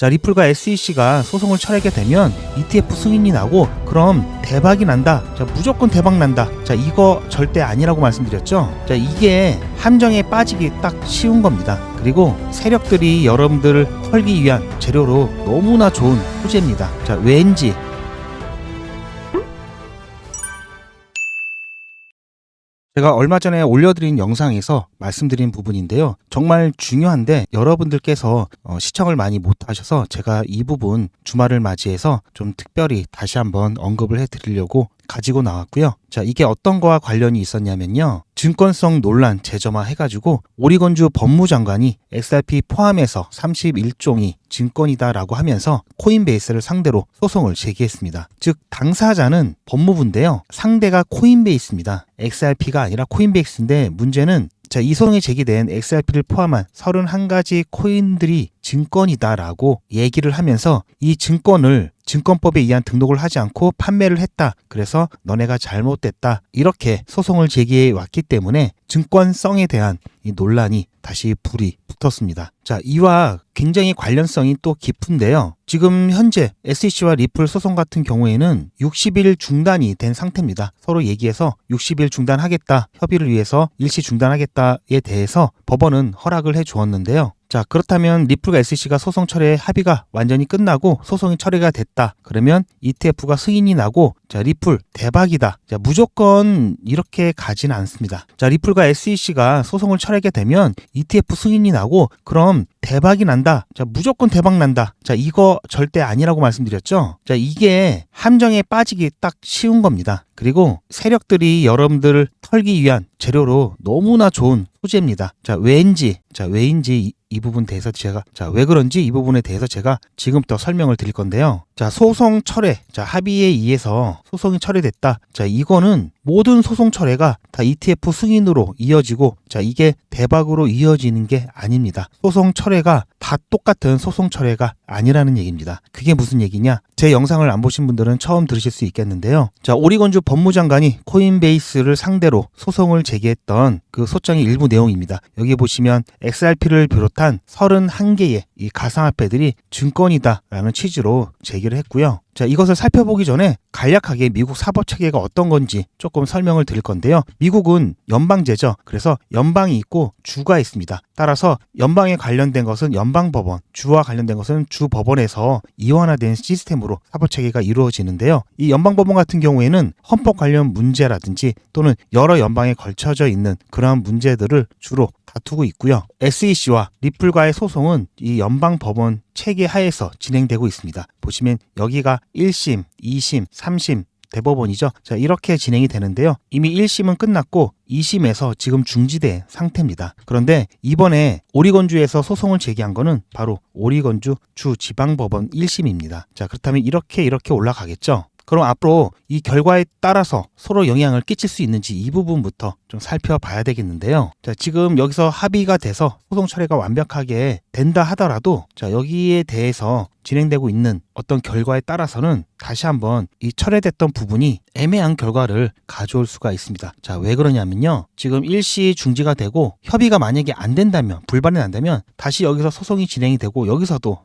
자, 리플과 SEC가 소송을 처리하게 되면 ETF 승인이 나고 그럼 대박이 난다. 자, 무조건 대박 난다. 자, 이거 절대 아니라고 말씀드렸죠. 자, 이게 함정에 빠지기 딱 쉬운 겁니다. 그리고 세력들이 여러분들을 털기 위한 재료로 너무나 좋은 소재입니다. 자, 왠지 제가 얼마 전에 올려드린 영상에서 말씀드린 부분인데요. 정말 중요한데 여러분들께서 시청을 많이 못하셔서 제가 이 부분 주말을 맞이해서 좀 특별히 다시 한번 언급을 해드리려고 가지고 나왔고요. 자, 이게 어떤 거와 관련이 있었냐면요. 증권성 논란 재점화 해가지고 오리건주 법무장관이 XRP 포함해서 31종이 증권이다라고 하면서 코인베이스를 상대로 소송을 제기했습니다. 즉 당사자는 법무부인데요. 상대가 코인베이스입니다. XRP가 아니라 코인베이스인데 문제는 자, 이 소송이 제기된 XRP를 포함한 31가지 코인들이 증권이다라고 얘기를 하면서 이 증권을 증권법에 의한 등록을 하지 않고 판매를 했다. 그래서 너네가 잘못됐다. 이렇게 소송을 제기해 왔기 때문에 증권성에 대한 이 논란이 다시 불이 붙었습니다. 자, 이와 굉장히 관련성이 또 깊은데요. 지금 현재 SEC와 리플 소송 같은 경우에는 60일 중단이 된 상태입니다. 서로 얘기해서 60일 중단하겠다. 협의를 위해서 일시 중단하겠다에 대해서 법원은 허락을 해 주었는데요. 자, 그렇다면 리플과 SEC가 소송 철회의 합의가 완전히 끝나고 소송이 처리가 됐다. 그러면 ETF가 승인이 나고 자, 리플 대박이다. 자, 무조건 이렇게 가지는 않습니다. 자, 리플과 SEC가 소송을 처리하게 되면 ETF 승인이 나고 그럼 대박이 난다. 자, 무조건 대박 난다. 자, 이거 절대 아니라고 말씀드렸죠. 자, 이게 함정에 빠지기 딱 쉬운 겁니다. 그리고 세력들이 여러분들을 털기 위한 재료로 너무나 좋은 소재입니다. 자, 왜인지 이 부분 대해서 제가 왜 그런지 이 부분에 대해서 제가 지금부터 설명을 드릴 건데요. 자, 소송 철회. 자, 합의에 의해서 소송이 철회됐다. 자, 이거는 모든 소송 철회가 다 ETF 승인으로 이어지고 자, 이게 대박으로 이어지는 게 아닙니다. 소송 철회가 다 똑같은 소송 철회가 아니라는 얘기입니다. 그게 무슨 얘기냐? 제 영상을 안 보신 분들은 처음 들으실 수 있겠는데요. 자, 오리건주 법무장관이 코인베이스를 상대로 소송을 제기했던 그 소장의 일부 내용입니다. 여기 보시면 XRP를 비롯한 31개의 이 가상화폐들이 증권이다라는 취지로 제기를 했고요. 자, 이것을 살펴보기 전에 간략하게 미국 사법체계가 어떤 건지 조금 설명을 드릴 건데요. 미국은 연방제죠. 그래서 연방이 있고 주가 있습니다. 따라서 연방에 관련된 것은 연방법원, 주와 관련된 것은 주법원에서 이원화된 시스템으로 사법체계가 이루어지는데요. 이 연방법원 같은 경우에는 헌법 관련 문제라든지 또는 여러 연방에 걸쳐져 있는 그러한 문제들을 주로 다투고 있고요. SEC와 리플과의 소송은 이 연방법원 체계 하에서 진행되고 있습니다. 보시면 여기가 1심, 2심, 3심 대법원이죠. 자, 이렇게 진행이 되는데요. 이미 1심은 끝났고 2심에서 지금 중지된 상태입니다. 그런데 이번에 오리건주에서 소송을 제기한 거는 바로 오리건주 주지방법원 1심입니다. 자, 그렇다면 이렇게 올라가겠죠. 그럼 앞으로 이 결과에 따라서 서로 영향을 끼칠 수 있는지 이 부분부터 좀 살펴봐야 되겠는데요. 자, 지금 여기서 합의가 돼서 소송 처리가 완벽하게 된다 하더라도 자, 여기에 대해서 진행되고 있는 어떤 결과에 따라서는 다시 한번 이 철회됐던 부분이 애매한 결과를 가져올 수가 있습니다. 자, 왜 그러냐면요. 지금 일시 중지가 되고 협의가 만약에 안 된다면, 불발이 난다면 다시 여기서 소송이 진행이 되고 여기서도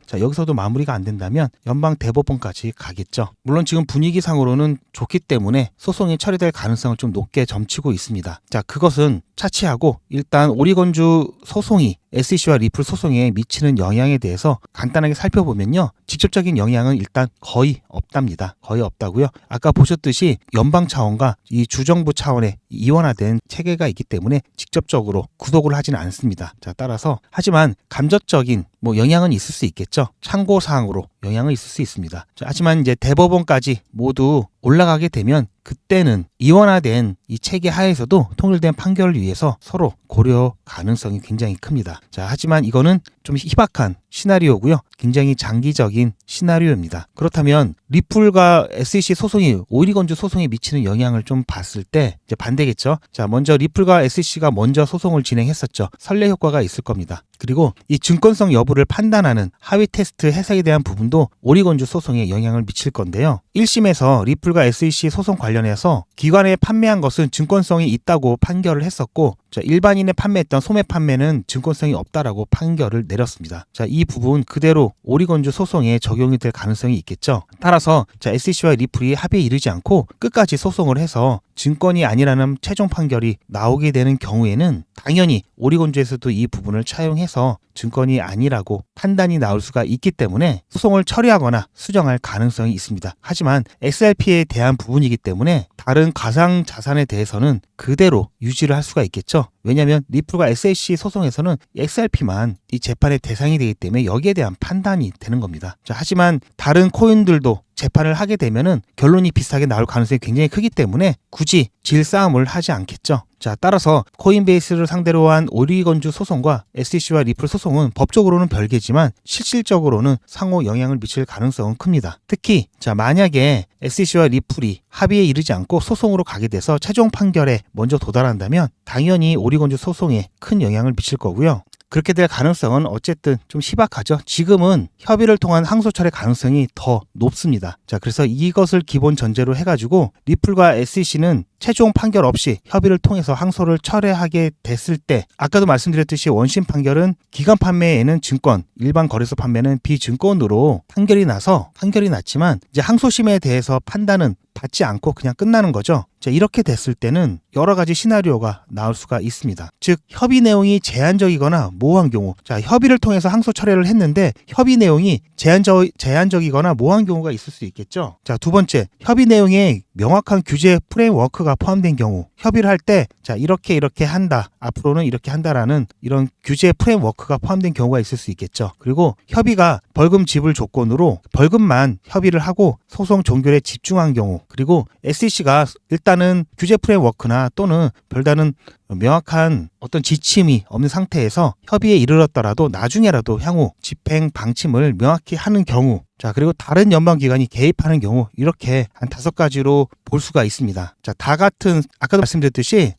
마무리가 안 된다면 연방 대법원까지 가겠죠. 물론 지금 분위기상으로는 좋기 때문에 소송이 처리될 가능성을 좀 높게 점치고 있습니다. 자, 그것은 차치하고 일단 오리건주 소송이 SEC와 리플 소송에 미치는 영향에 대해서 간단하게 살펴보면요. 직접적인 영향은 일단 거의 없답니다. 거의 없다고요. 아까 보셨듯이 연방 차원과 이 주정부 차원의 이원화된 체계가 있기 때문에 직접적으로 구속을 하지는 않습니다. 자, 따라서 하지만 감정적인 영향은 있을 수 있겠죠. 참고사항으로 영향은 있을 수 있습니다. 자, 하지만 이제 대법원까지 모두 올라가게 되면 그때는 이원화된 이 체계 하에서도 통일된 판결을 위해서 서로 고려 가능성이 굉장히 큽니다. 자, 하지만 이거는 좀 희박한 시나리오고요. 굉장히 장기적인 시나리오입니다. 그렇다면 리플과 SEC 소송이 오리건주 소송에 미치는 영향을 좀 봤을 때 이제 반대겠죠. 자, 먼저 리플과 SEC가 먼저 소송을 진행했었죠. 선례 효과가 있을 겁니다. 그리고 이 증권성 여부를 판단하는 하위 테스트 해석에 대한 부분도 오리건주 소송에 영향을 미칠 건데요. 1심에서 리플과 SEC 소송 관련해서 기관에 판매한 것은 증권성이 있다고 판결을 했었고 자, 일반인에 판매했던 소매 판매는 증권성이 없다라고 판결을 내렸습니다. 자, 이 부분 그대로 오리건주 소송에 적용이 될 가능성이 있겠죠. 따라서 자, SEC와 리플이 합의에 이르지 않고 끝까지 소송을 해서 증권이 아니라는 최종 판결이 나오게 되는 경우에는 당연히 오리건주에서도 이 부분을 차용해서 증권이 아니라고 판단이 나올 수가 있기 때문에 소송을 처리하거나 수정할 가능성이 있습니다. 하지만 XRP에 대한 부분이기 때문에 다른 가상 자산에 대해서는 그대로 유지를 할 수가 있겠죠. 왜냐하면 리플과 SEC 소송에서는 XRP만 이 재판의 대상이 되기 때문에 여기에 대한 판단이 되는 겁니다. 자, 하지만 다른 코인들도 재판을 하게 되면은 결론이 비슷하게 나올 가능성이 굉장히 크기 때문에 굳이 질싸움을 하지 않겠죠. 자, 따라서 코인베이스를 상대로 한 오리건주 소송과 SEC와 리플 소송은 법적으로는 별개지만 실질적으로는 상호 영향을 미칠 가능성은 큽니다. 특히 자, 만약에 SEC와 리플이 합의에 이르지 않고 소송으로 가게 돼서 최종 판결에 먼저 도달한다면 당연히 오리건주 소송에 큰 영향을 미칠 거고요. 그렇게 될 가능성은 어쨌든 좀 희박하죠. 지금은 협의를 통한 항소 철회 가능성이 더 높습니다. 자, 그래서 이것을 기본 전제로 해가지고 리플과 SEC는 최종 판결 없이 협의를 통해서 항소를 철회하게 됐을 때 아까도 말씀드렸듯이 원심 판결은 기간 판매에는 증권, 일반 거래소 판매는 비증권으로 판결이 났지만 이제 항소심에 대해서 판단은 받지 않고 그냥 끝나는 거죠. 자, 이렇게 됐을 때는 여러 가지 시나리오가 나올 수가 있습니다. 즉, 협의 내용이 제한적이거나 모호한 경우, 자, 협의를 통해서 항소 철회를 했는데 협의 내용이 제한적이거나 모호한 경우가 있을 수 있겠죠. 자, 두 번째, 협의 내용에 명확한 규제 프레임워크가 포함된 경우, 협의를 할 때 자, 이렇게 한다, 앞으로는 이렇게 한다라는 이런 규제 프레임워크가 포함된 경우가 있을 수 있겠죠. 그리고 협의가 벌금 지불 조건으로 벌금만 협의를 하고 소송 종결에 집중한 경우, 그리고 SEC가 일단은 규제 프레임워크나 또는 별다른 명확한 어떤 지침이 없는 상태에서 협의에 이르렀더라도 나중에라도 향후 집행 방침을 명확히 하는 경우, 자, 그리고 다른 연방기관이 개입하는 경우, 이렇게 한 5가지로 볼 수가 있습니다. 자, 아까도 말씀드렸듯이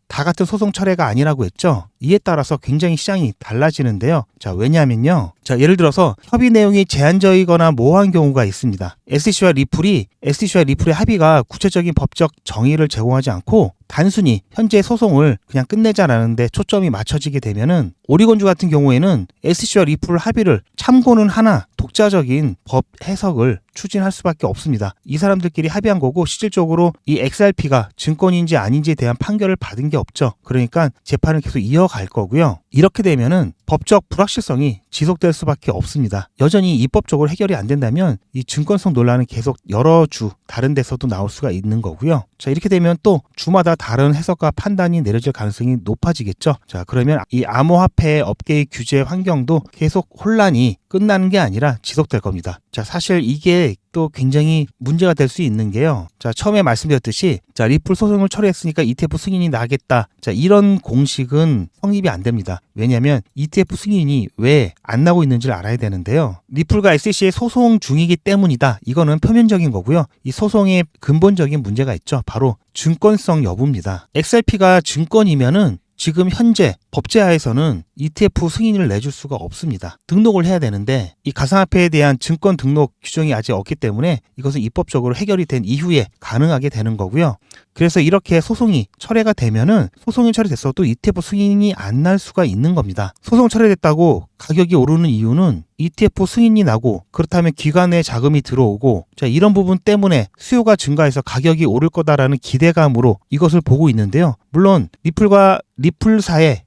다 같은 소송 철회가 아니라고 했죠. 이에 따라서 굉장히 시장이 달라지는데요. 자, 왜냐하면요. 자, 예를 들어서 협의 내용이 제한적이거나 모호한 경우가 있습니다. SEC와 리플의 합의가 구체적인 법적 정의를 제공하지 않고 단순히 현재 소송을 그냥 끝내자라는데 초점이 맞춰지게 되면은 오리건주 같은 경우에는 SEC와 리플 합의를 참고는 하나 독자적인 법 해석을 추진할 수밖에 없습니다. 이 사람들끼리 합의한 거고 실질적으로 이 XRP가 증권인지 아닌지에 대한 판결을 받은 게 없죠. 그러니까 재판을 계속 이어갈 거고요. 이렇게 되면은 법적 불확실성이 지속될 수밖에 없습니다. 여전히 입법적으로 해결이 안 된다면 이 증권성 논란은 계속 여러 주 다른 데서도 나올 수가 있는 거고요. 자, 이렇게 되면 또 주마다 다른 해석과 판단이 내려질 가능성이 높아지겠죠. 자, 그러면 이 암호화폐 업계의 규제 환경도 계속 혼란이 끝나는 게 아니라 지속될 겁니다. 자, 사실 이게 또 굉장히 문제가 될 수 있는 게요. 자, 처음에 말씀드렸듯이 자, 리플 소송을 처리했으니까 ETF 승인이 나겠다. 자, 이런 공식은 성립이 안 됩니다. 왜냐하면 ETF 승인이 왜 안 나고 있는지를 알아야 되는데요. 리플과 SEC의 소송 중이기 때문이다. 이거는 표면적인 거고요. 이 소송에 근본적인 문제가 있죠. 바로 증권성 여부입니다. XRP가 증권이면은 지금 현재 법제하에서는 ETF 승인을 내줄 수가 없습니다. 등록을 해야 되는데 이 가상화폐에 대한 증권 등록 규정이 아직 없기 때문에 이것은 입법적으로 해결이 된 이후에 가능하게 되는 거고요. 그래서 이렇게 소송이 철회가 되면은 소송이 철회됐어도 ETF 승인이 안 날 수가 있는 겁니다. 소송 철회됐다고 가격이 오르는 이유는 ETF 승인이 나고 그렇다면 기관에 자금이 들어오고 자, 이런 부분 때문에 수요가 증가해서 가격이 오를 거다라는 기대감으로 이것을 보고 있는데요. 물론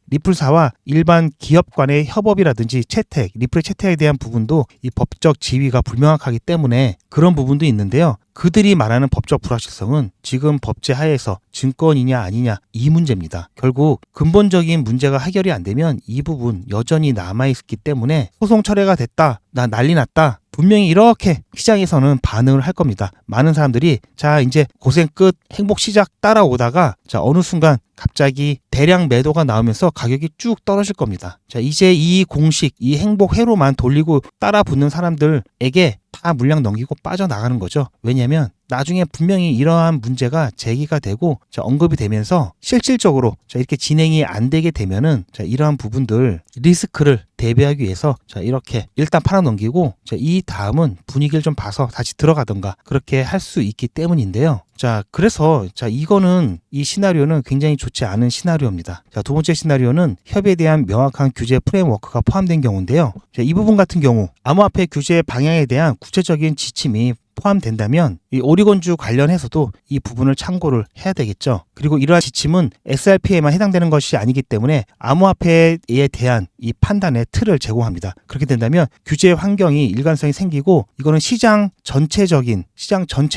리플사와 일반 기업 간의 협업이라든지 채택, 리플의 채택에 대한 부분도 이 법적 지위가 불명확하기 때문에 그런 부분도 있는데요. 그들이 말하는 법적 불확실성은 지금 법제 하에서 증권이냐 아니냐 이 문제입니다. 결국 근본적인 문제가 해결이 안 되면 이 부분 여전히 남아있기 때문에 소송 철회가 됐다, 나 난리 났다, 분명히 이렇게 시장에서는 반응을 할 겁니다. 많은 사람들이 자, 이제 고생 끝, 행복 시작 따라오다가 자, 어느 순간 갑자기 대량 매도가 나오면서 가격이 쭉 떨어질 겁니다. 자, 이제 이 공식, 이 행복 회로만 돌리고 따라 붙는 사람들에게 다 물량 넘기고 빠져나가는 거죠. 왜냐하면 나중에 분명히 이러한 문제가 제기가 되고 언급이 되면서 실질적으로 이렇게 진행이 안 되게 되면은 이러한 부분들 리스크를 대비하기 위해서 이렇게 일단 팔아넘기고 이 다음은 분위기를 좀 봐서 다시 들어가던가 그렇게 할 수 있기 때문인데요. 그래서 이거는 이 시나리오는 굉장히 좋지 않은 시나리오입니다. 두 번째 시나리오는 협의에 대한 명확한 규제 프레임워크가 포함된 경우인데요. 이 부분 같은 경우 암호화폐 규제 방향에 대한 구체적인 지침이 포함된다면 이 오리곤주 관련해서도 이 부분을 참고를 해야 되겠죠. 그리고 이러한 지침은 XRP에만 해당되는 것이 아니기 때문에 암호화폐에 대한 이 판단의 틀을 제공합니다. 그렇게 된다면 규제 환경이 일관성이 생기고 이거는 시장 전체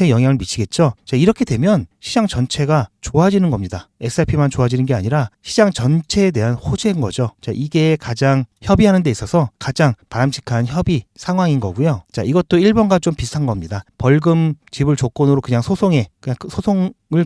영향을 미치겠죠. 이렇게 되면 시장 전체가 좋아지는 겁니다. XRP만 좋아지는 게 아니라 시장 전체에 대한 호재인 거죠. 이게 가장 협의하는 데 있어서 가장 바람직한 협의 상황인 거고요. 이것도 1번과 좀 비슷한 겁니다. 벌금 지불 조건으로 그냥 소송을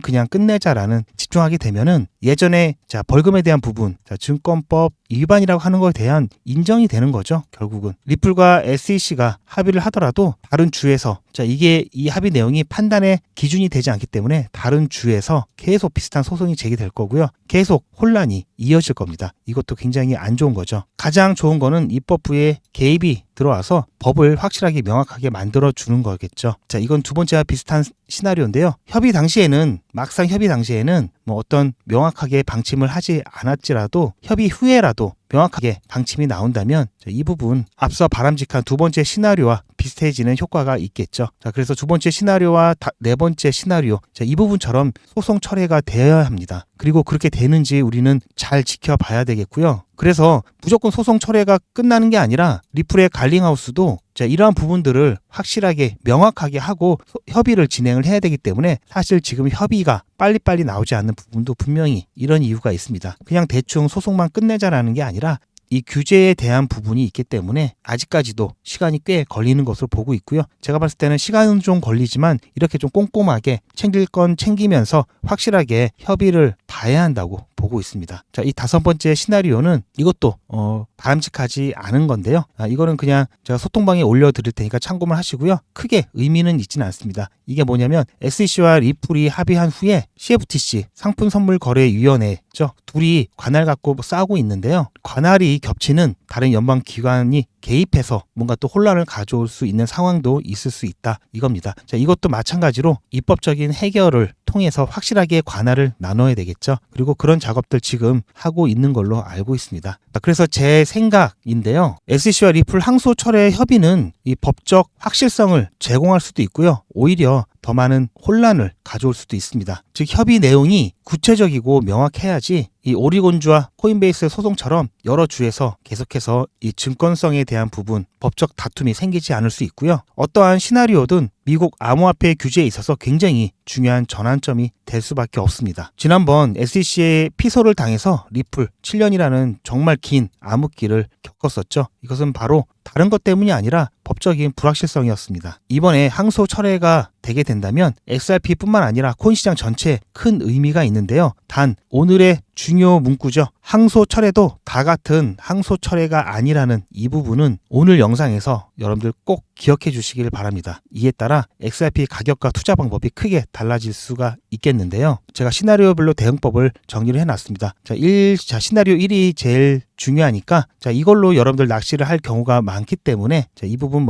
그냥 끝내자라는 집중하게 되면은 예전에 벌금에 대한 부분, 증권법 위반이라고 하는 것에 대한 인정이 되는 거죠. 결국은 리플과 SEC가 합의를 하더라도 다른 주에서 이게 이 합의 내용이 판단의 기준이 되지 않기 때문에 다른 주에서 계속 비슷한 소송이 제기될 거고요. 계속 혼란이 이어질 겁니다. 이것도 굉장히 안 좋은 거죠. 가장 좋은 거는 입법부의 개입이 들어와서 법을 확실하게 명확하게 만들어 주는 거겠죠. 이건 두 번째와 비슷한 시나리오인데요. 막상 협의 당시에는 뭐 어떤 명확하게 방침을 하지 않았지라도 협의 후에라도 명확하게 방침이 나온다면 이 부분 앞서 바람직한 두 번째 시나리오와 비슷해지는 효과가 있겠죠. 그래서 두 번째 시나리오와 네 번째 시나리오 이 부분처럼 소송 철회가 되어야 합니다. 그리고 그렇게 되는지 우리는 잘 지켜봐야 되겠고요. 그래서 무조건 소송 철회가 끝나는 게 아니라 리플의 갈링하우스도 이러한 부분들을 확실하게 명확하게 하고 협의를 진행을 해야 되기 때문에 사실 지금 협의가 빨리빨리 나오지 않는 부분도 분명히 이런 이유가 있습니다. 그냥 대충 소송만 끝내자라는 게 아니라 이 규제에 대한 부분이 있기 때문에 아직까지도 시간이 꽤 걸리는 것으로 보고 있고요. 제가 봤을 때는 시간은 좀 걸리지만 이렇게 좀 꼼꼼하게 챙길 건 챙기면서 확실하게 협의를 봐야 한다고 보고 있습니다. 이 다섯 번째 시나리오는 이것도 바람직하지 않은 건데요. 이거는 그냥 제가 소통방에 올려드릴 테니까 참고만 하시고요. 크게 의미는 있지는 않습니다. 이게 뭐냐면 SEC와 리플이 합의한 후에 CFTC 상품선물거래위원회죠. 둘이 관할 갖고 싸우고 있는데요. 관할이 겹치는 다른 연방기관이 개입해서 뭔가 또 혼란을 가져올 수 있는 상황도 있을 수 있다 이겁니다. 이것도 마찬가지로 입법적인 해결을 통해서 확실하게 관할을 나눠야 되겠죠. 그리고 그런 작업들 지금 하고 있는 걸로 알고 있습니다. 그래서 제 생각인데요. SEC와 리플 항소 철회 협의는 이 법적 확실성을 제공할 수도 있고요. 오히려 더 많은 혼란을 가져올 수도 있습니다. 즉 협의 내용이 구체적이고 명확해야지 이 오리곤주와 코인베이스 소송처럼 여러 주에서 계속해서 이 증권성에 대한 부분 법적 다툼이 생기지 않을 수 있고요. 어떠한 시나리오든 미국 암호화폐 규제에 있어서 굉장히 중요한 전환점이 될 수밖에 없습니다. 지난번 SEC의 피소를 당해서 리플 7년이라는 정말 긴 암흑기를 겪었었죠. 이것은 바로 다른 것 때문이 아니라 법적인 불확실성이었습니다. 이번에 항소 철회가 되게 된다면 XRP뿐만 아니라 코인 시장 전체에 큰 의미가 있는데요. 단 오늘의 중요 문구죠. 항소 철회도 다 같은 항소 철회가 아니라는 이 부분은 오늘 영상에서 여러분들 꼭 기억해 주시길 바랍니다. 이에 따라 XRP 가격과 투자 방법이 크게 달라질 수가 있겠는데요. 제가 시나리오별로 대응법을 정리를 해놨습니다. 시나리오 1이 제일 중요하니까 이걸로 여러분들 낚시를 할 경우가 많기 때문에 이 부분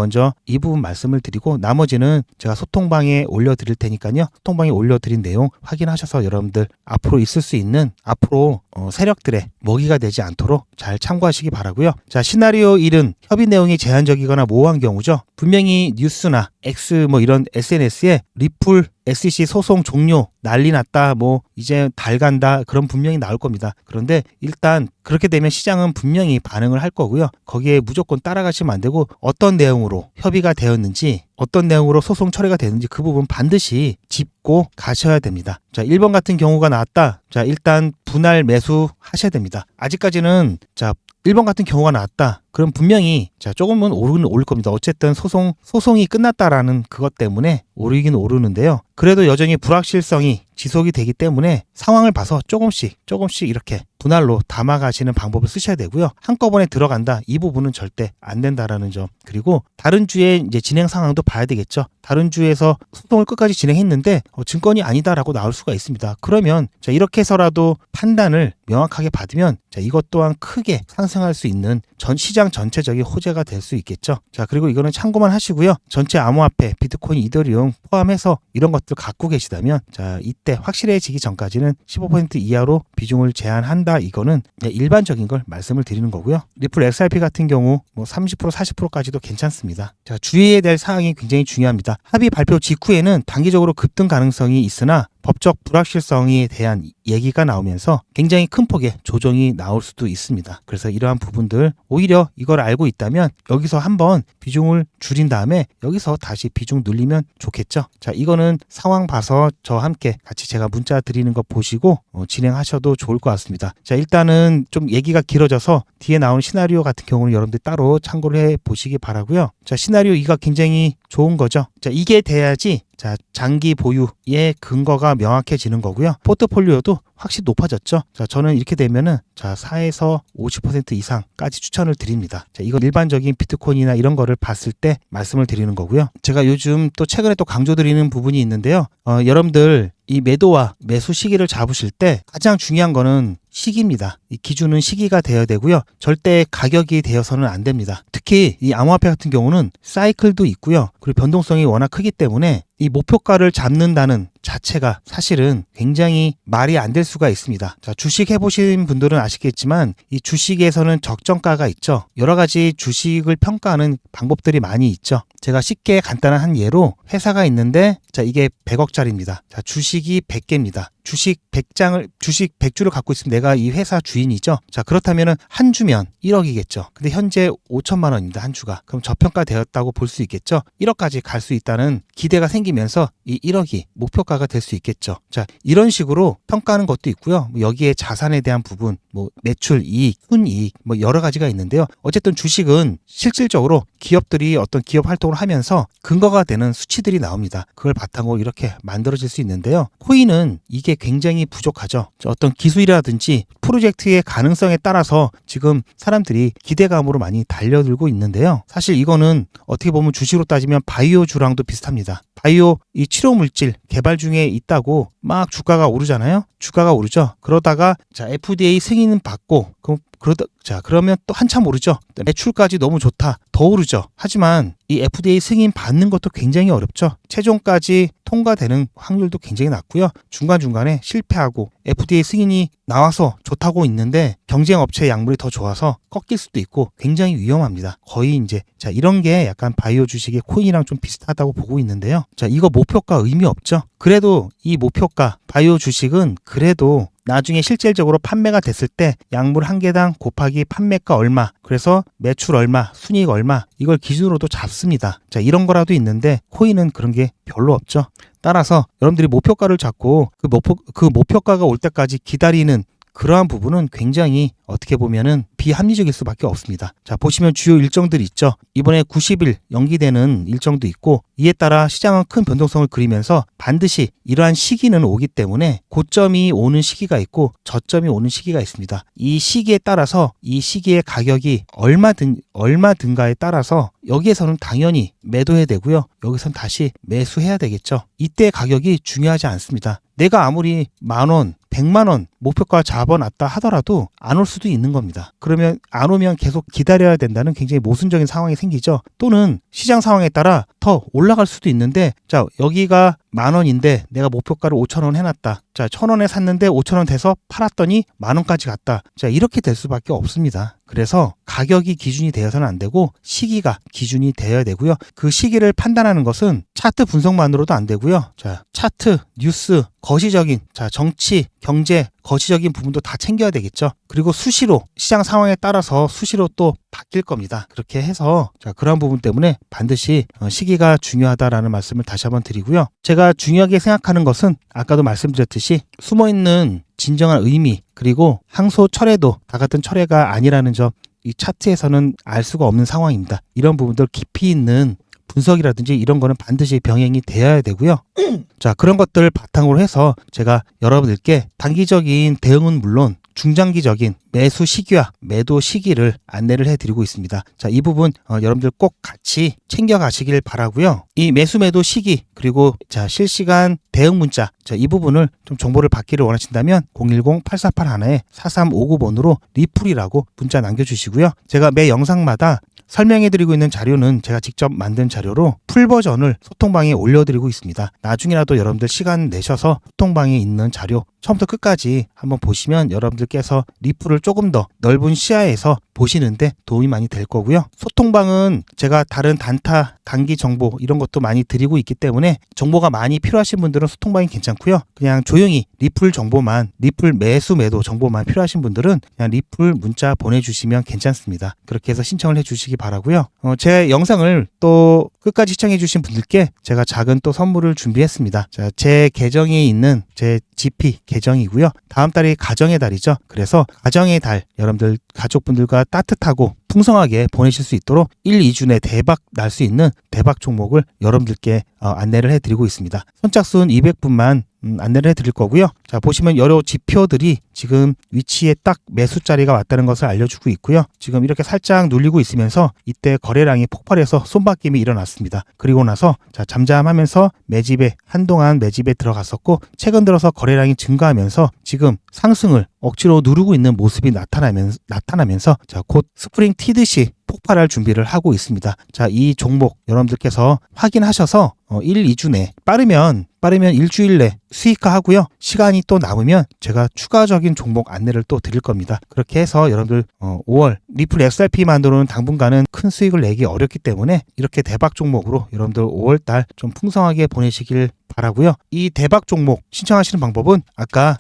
말씀을 드리고 나머지는 제가 소통방에 올려드릴 테니까요. 소통방에 올려드린 내용 확인하셔서 여러분들 앞으로 있을 수 있는 세력들의 먹이가 되지 않도록 잘 참고하시기 바라고요. 시나리오 1은 협의 내용이 제한적이거나 모호한 경우죠. 분명히 뉴스나 X 이런 SNS에 리플 SEC 소송 종료 난리 났다 이제 달 간다 그런 분명히 나올 겁니다. 그런데 일단 그렇게 되면 시장은 분명히 반응을 할 거고요. 거기에 무조건 따라가시면 안 되고 어떤 내용으로 협의가 되었는지 어떤 내용으로 소송 처리가 되는지 그 부분 반드시 짚고 가셔야 됩니다. 1번 같은 경우가 나왔다. 일단 분할 매수 하셔야 됩니다. 아직까지는 1번 같은 경우가 나왔다. 그럼 분명히 조금은 오를 겁니다. 어쨌든 소송이 끝났다라는 그것 때문에 오르긴 오르는데요. 그래도 여전히 불확실성이 지속이 되기 때문에 상황을 봐서 조금씩 이렇게 분할로 담아가시는 방법을 쓰셔야 되고요. 한꺼번에 들어간다, 이 부분은 절대 안 된다라는 점. 그리고 다른 주의 이제 진행 상황도 봐야 되겠죠. 다른 주에서 소송을 끝까지 진행했는데 증권이 아니다라고 나올 수가 있습니다. 그러면 자, 이렇게 해서라도 판단을 명확하게 받으면 자, 이것 또한 크게 상승할 수 있는 전 시장 전체적인 호재가 될 수 있겠죠. 자, 그리고 이거는 참고만 하시고요. 전체 암호화폐, 비트코인, 이더리움 포함해서 이런 것들 갖고 계시다면 자, 이때 확실해지기 전까지는 15% 이하로 비중을 제한한다. 이거는 일반적인 걸 말씀을 드리는 거고요. 리플 XRP 같은 경우 뭐 30%, 40%까지도 괜찮습니다. 자, 주의해야 될 사항이 굉장히 중요합니다. 합의 발표 직후에는 단기적으로 급등 가능성이 있으나 법적 불확실성에 대한 얘기가 나오면서 굉장히 큰 폭의 조정이 나올 수도 있습니다. 그래서 이러한 부분들 오히려 이걸 알고 있다면 여기서 한번 비중을 줄인 다음에 여기서 다시 비중 늘리면 좋겠죠. 자, 이거는 상황 봐서 저와 함께 같이 제가 문자 드리는 거 보시고 진행하셔도 좋을 것 같습니다. 자, 일단은 좀 얘기가 길어져서 뒤에 나오는 시나리오 같은 경우는 여러분들 따로 참고를 해 보시기 바라고요. 자, 시나리오 2가 굉장히 좋은 거죠. 자, 이게 돼야지 자, 장기 보유의 근거가 명확해지는 거고요. 포트폴리오도 확실히 높아졌죠. 자, 저는 이렇게 되면은 자, 4에서 50% 이상까지 추천을 드립니다. 자, 이건 일반적인 비트코인이나 이런 거를 봤을 때 말씀을 드리는 거고요. 제가 요즘 또 최근에 또 강조드리는 부분이 있는데요. 여러분들 이 매도와 매수 시기를 잡으실 때 가장 중요한 거는 시기입니다. 이 기준은 시기가 되어야 되고요. 절대 가격이 되어서는 안 됩니다. 특히 이 암호화폐 같은 경우는 사이클도 있고요. 그리고 변동성이 워낙 크기 때문에 이 목표가를 잡는다는 자체가 사실은 굉장히 말이 안 될 수가 있습니다. 자, 주식 해보신 분들은 아시겠지만 이 주식에서는 적정가가 있죠. 여러 가지 주식을 평가하는 방법들이 많이 있죠. 제가 쉽게 간단한 한 예로 회사가 있는데 자, 이게 100억짜리입니다. 자, 주식이 100개입니다. 주식 100주를 갖고 있으면 내가 이 회사 주인이죠. 자, 그렇다면 한 주면 1억이겠죠. 근데 현재 5천만 원입니다. 한 주가. 그럼 저평가되었다고 볼 수 있겠죠. 1억까지 갈 수 있다는 기대가 생기면서 이 1억이 목표가가 될 수 있겠죠. 자, 이런 식으로 평가하는 것도 있고요. 여기에 자산에 대한 부분, 뭐 매출, 이익, 순이익, 뭐 여러 가지가 있는데요. 어쨌든 주식은 실질적으로 기업들이 어떤 기업 활동을 하면서 근거가 되는 수치들이 나옵니다. 그걸 바탕으로 이렇게 만들어질 수 있는데요. 코인은 이게 굉장히 부족하죠. 어떤 기술이라든지 프로젝트의 가능성에 따라서 지금 사람들이 기대감으로 많이 달려들고 있는데요. 사실 이거는 어떻게 보면 주식으로 따지면 바이오주랑도 비슷합니다. 바이오 이 치료 물질 개발 중에 있다고 막 주가가 오르잖아요. 주가가 오르죠. 그러다가 자, FDA 승인은 받고 그러면 또 한참 오르죠. 매출까지 너무 좋다. 더 오르죠. 하지만 이 FDA 승인 받는 것도 굉장히 어렵죠. 최종까지 통과되는 확률도 굉장히 낮고요. 중간중간에 실패하고 FDA 승인이 나와서 좋다고 있는데 경쟁 업체의 약물이 더 좋아서 꺾일 수도 있고 굉장히 위험합니다. 거의 이제 자, 이런 게 약간 바이오 주식의 코인이랑 좀 비슷하다고 보고 있는데요. 자, 이거 목표가 의미 없죠. 그래도 이 목표가 바이오 주식은 그래도 나중에 실질적으로 판매가 됐을 때 약물 한 개당 곱하기 판매가 얼마, 그래서 매출 얼마, 순이익 얼마, 이걸 기준으로도 잡습니다. 자, 이런 거라도 있는데 코인은 그런 게 별로 없죠. 따라서 여러분들이 목표가를 잡고 그 목표가가 올 때까지 기다리는 그러한 부분은 굉장히 어떻게 보면은 비합리적일 수밖에 없습니다. 자, 보시면 주요 일정들이 있죠. 이번에 90일 연기되는 일정도 있고 이에 따라 시장은 큰 변동성을 그리면서 반드시 이러한 시기는 오기 때문에 고점이 오는 시기가 있고 저점이 오는 시기가 있습니다. 이 시기에 따라서 이 시기의 가격이 얼마든가에 따라서 여기에서는 당연히 매도해야 되고요. 여기선 다시 매수해야 되겠죠. 이때 가격이 중요하지 않습니다. 내가 아무리 10,000원, 100만 원 목표가 잡아놨다 하더라도 안 올 수도 있는 겁니다. 그러면 안 오면 계속 기다려야 된다는 굉장히 모순적인 상황이 생기죠. 또는 시장 상황에 따라 더 올라갈 수도 있는데 자, 여기가 10,000원인데 내가 목표가를 5,000원 해놨다. 자, 1,000원에 샀는데 5,000원 돼서 팔았더니 10,000원까지 갔다. 자, 이렇게 될 수밖에 없습니다. 그래서 가격이 기준이 되어서는 안 되고 시기가 기준이 되어야 되고요. 그 시기를 판단하는 것은 차트 분석만으로도 안 되고요. 자, 차트, 뉴스, 거시적인 자, 정치, 경제, 거시적인 부분도 다 챙겨야 되겠죠. 그리고 수시로 시장 상황에 따라서 수시로 또 바뀔 겁니다. 그렇게 해서 자, 그런 부분 때문에 반드시 시기가 중요하다라는 말씀을 다시 한번 드리고요. 제가 중요하게 생각하는 것은 아까도 말씀드렸듯이 숨어있는 진정한 의미, 그리고 항소 철회도 다 같은 철회가 아니라는 점, 이 차트에서는 알 수가 없는 상황입니다. 이런 부분들 깊이 있는 분석이라든지 이런 거는 반드시 병행이 되어야 되고요. 자, 그런 것들 바탕으로 해서 제가 여러분들께 단기적인 대응은 물론 중장기적인 매수 시기와 매도 시기를 안내를 해드리고 있습니다. 자, 이 부분 여러분들 꼭 같이 챙겨가시길 바라고요. 이 매수 매도 시기 그리고 자 실시간 대응 문자 이 부분을 좀 정보를 받기를 원하신다면 010-8481-4359번으로 리플이라고 문자 남겨주시고요. 제가 매 영상마다 설명해드리고 있는 자료는 제가 직접 만든 자료로 풀 버전을 소통방에 올려드리고 있습니다. 나중에라도 여러분들 시간 내셔서 소통방에 있는 자료 처음부터 끝까지 한번 보시면 여러분들께서 리플을 조금 더 넓은 시야에서 보시는데 도움이 많이 될 거고요. 소통방은 제가 다른 단타, 단기 정보 이런 것도 많이 드리고 있기 때문에 정보가 많이 필요하신 분들은 소통방이 괜찮고요. 그냥 조용히 리플 정보만, 리플 매수 매도 정보만 필요하신 분들은 그냥 리플 문자 보내주시면 괜찮습니다. 그렇게 해서 신청을 해주시기 바라고요. 제 영상을 또 끝까지 시청해주신 분들께 제가 작은 또 선물을 준비했습니다. 자, 제 계정에 있는 제 GP 계정이고요. 다음 달이 가정의 달이죠. 그래서 가정의 달 여러분들 가족분들과 따뜻하고 풍성하게 보내실 수 있도록 1, 2주 내 대박 날 수 있는 대박 종목을 여러분들께 안내를 해드리고 있습니다. 선착순 200분만 안내를 해드릴 거고요. 자, 보시면 여러 지표들이 지금 위치에 딱 매수 자리가 왔다는 것을 알려주고 있고요. 지금 이렇게 살짝 눌리고 있으면서 이때 거래량이 폭발해서 손바뀜이 일어났습니다. 그리고 나서 자, 잠잠하면서 매집에 한동안 매집에 들어갔었고 최근 들어서 거래량이 증가하면서 지금 상승을 억지로 누르고 있는 모습이 나타나면서 자, 곧 스프링 튀듯이 폭발할 준비를 하고 있습니다. 자, 이 종목 여러분들께서 확인하셔서 1, 2주 내 빠르면 일주일 내 수익화하고요. 시간이 또 남으면 제가 추가적인 종목 안내를 또 드릴 겁니다. 그렇게 해서 여러분들 5월 리플 XRP만으로는 당분간은 큰 수익을 내기 어렵기 때문에 이렇게 대박 종목으로 여러분들 5월달 좀 풍성하게 보내시길 바라고요. 이 대박 종목 신청하시는 방법은 아까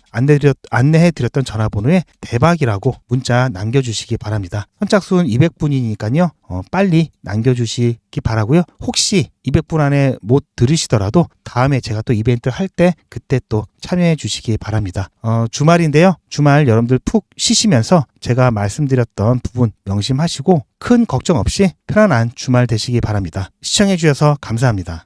안내해드렸던 전화번호에 대박이라고 문자 남겨주시기 바랍니다. 선착순 200분이니까요. 빨리 남겨주시기 바라고요. 혹시 200분 안에 못 들으시더라도 다음에 제가 또 이벤트 할 때 그때 또 참여해 주시기 바랍니다. 주말인데요. 주말 여러분들 푹 쉬시면서 제가 말씀드렸던 부분 명심하시고 큰 걱정 없이 편안한 주말 되시기 바랍니다. 시청해 주셔서 감사합니다.